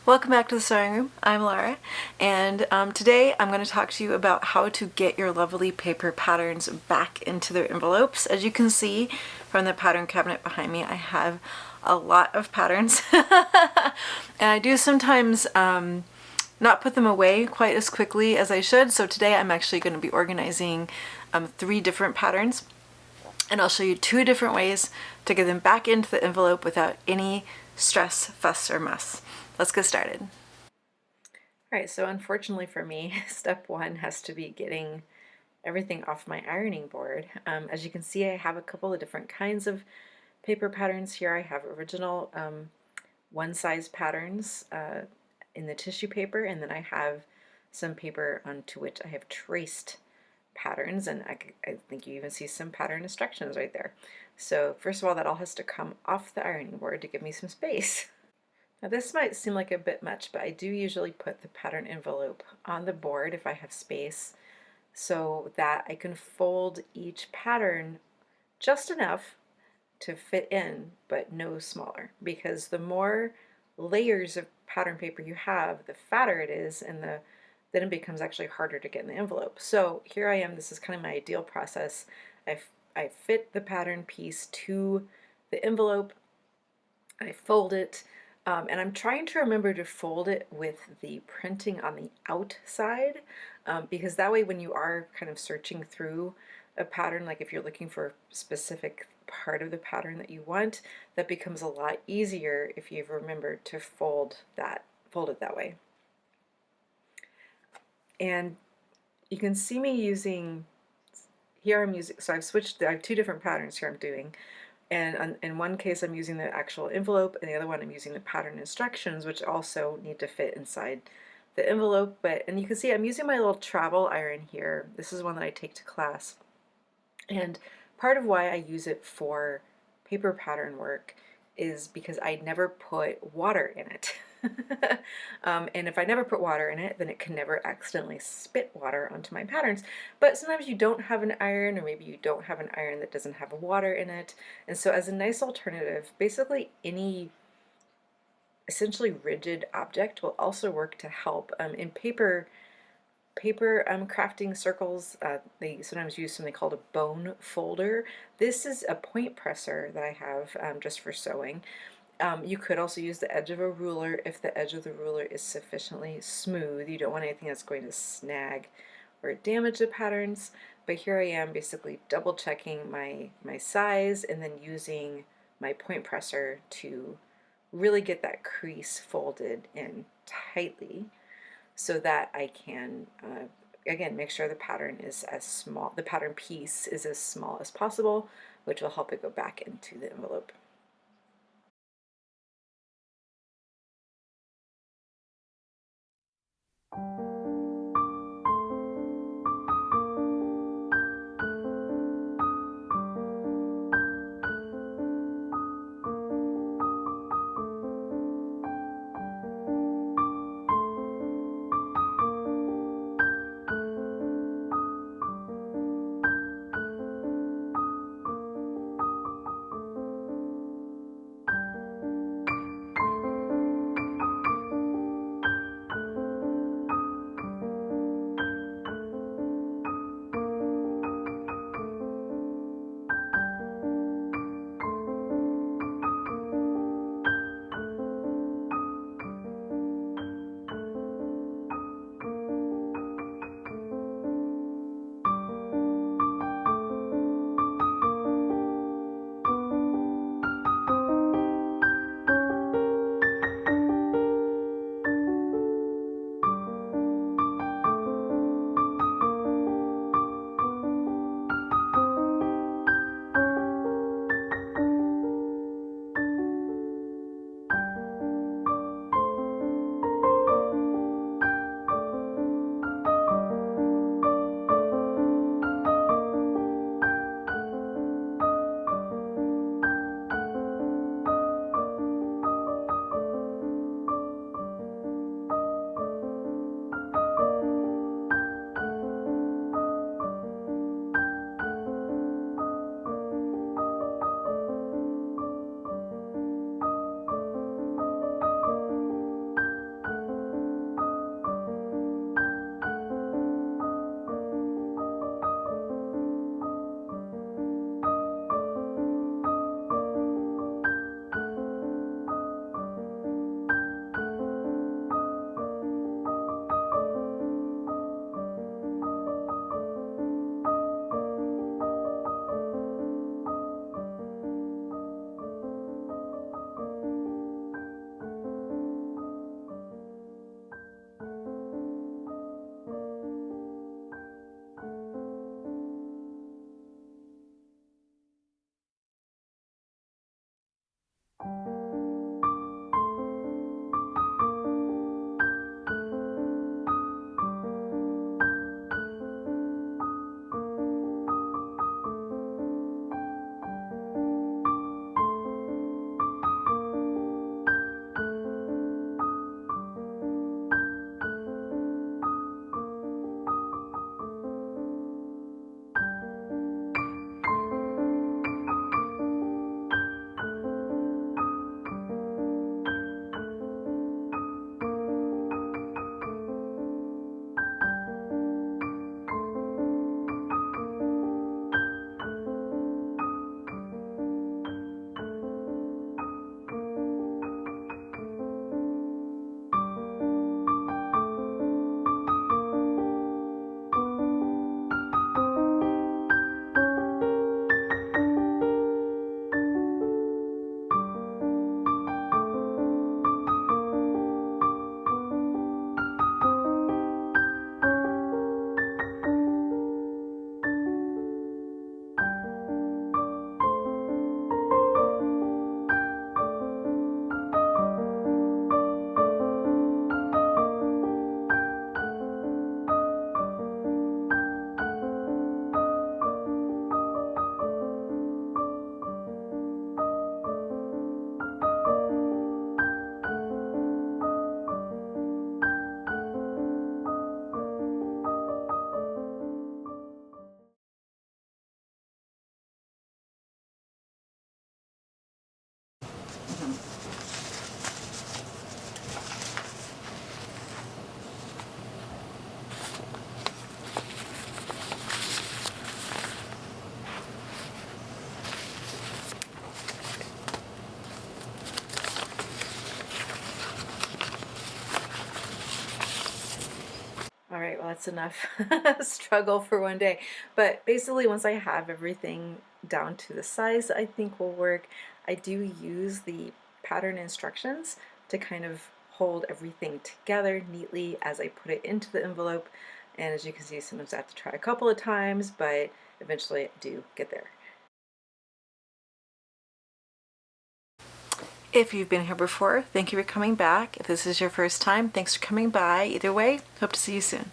Welcome back to the sewing room. I'm Laura, and today I'm going to talk to you about how to get your lovely paper patterns back into their envelopes. As you can see from the pattern cabinet behind me, I have a lot of patterns, and I do sometimes not put them away quite as quickly as I should. So today I'm actually going to be organizing 3 different patterns, and I'll show you 2 different ways to get them back into the envelope without any stress, fuss, or muss. Let's get started. All right, so unfortunately for me, step 1 has to be getting everything off my ironing board. As you can see, I have a couple of different kinds of paper patterns here. I have original one-size patterns in the tissue paper, and then I have some paper onto which I have traced patterns, and I think you even see some pattern instructions right there. So first of all, that all has to come off the ironing board to give me some space. Now this might seem like a bit much, but I do usually put the pattern envelope on the board if I have space so that I can fold each pattern just enough to fit in, but no smaller, because the more layers of pattern paper you have, the fatter it is, and then it becomes actually harder to get in the envelope. So here I am, this is kind of my ideal process. I fit the pattern piece to the envelope, I fold it, and I'm trying to remember to fold it with the printing on the outside, because that way when you are kind of searching through a pattern, like if you're looking for a specific part of the pattern that you want, that becomes a lot easier if you've remembered to fold it that way. And you can see me using, here I'm using, so I've switched, I have 2 different patterns here I'm doing. And in one case I'm using the actual envelope, and the other one I'm using the pattern instructions, which also need to fit inside the envelope. And you can see I'm using my little travel iron here. This is one that I take to class. And part of why I use it for paper pattern work is because I never put water in it. And if I never put water in it, then it can never accidentally spit water onto my patterns. But sometimes you don't have an iron, or maybe you don't have an iron that doesn't have water in it. And so as a nice alternative, basically any essentially rigid object will also work to help. In paper crafting circles, they sometimes use something called a bone folder. This is a point presser that I have just for sewing. You could also use the edge of a ruler if the edge of the ruler is sufficiently smooth. You don't want anything that's going to snag or damage the patterns. But here I am basically double checking my size and then using my point presser to really get that crease folded in tightly so that I can again make sure the pattern is as small, the pattern piece is as small as possible, which will help it go back into the envelope. All right, well, that's enough struggle for one day. But basically, once I have everything down to the size that I think will work, I do use the pattern instructions to kind of hold everything together neatly as I put it into the envelope. And as you can see, sometimes I have to try a couple of times, but eventually I do get there. If you've been here before, thank you for coming back. If this is your first time, thanks for coming by. Either way, hope to see you soon.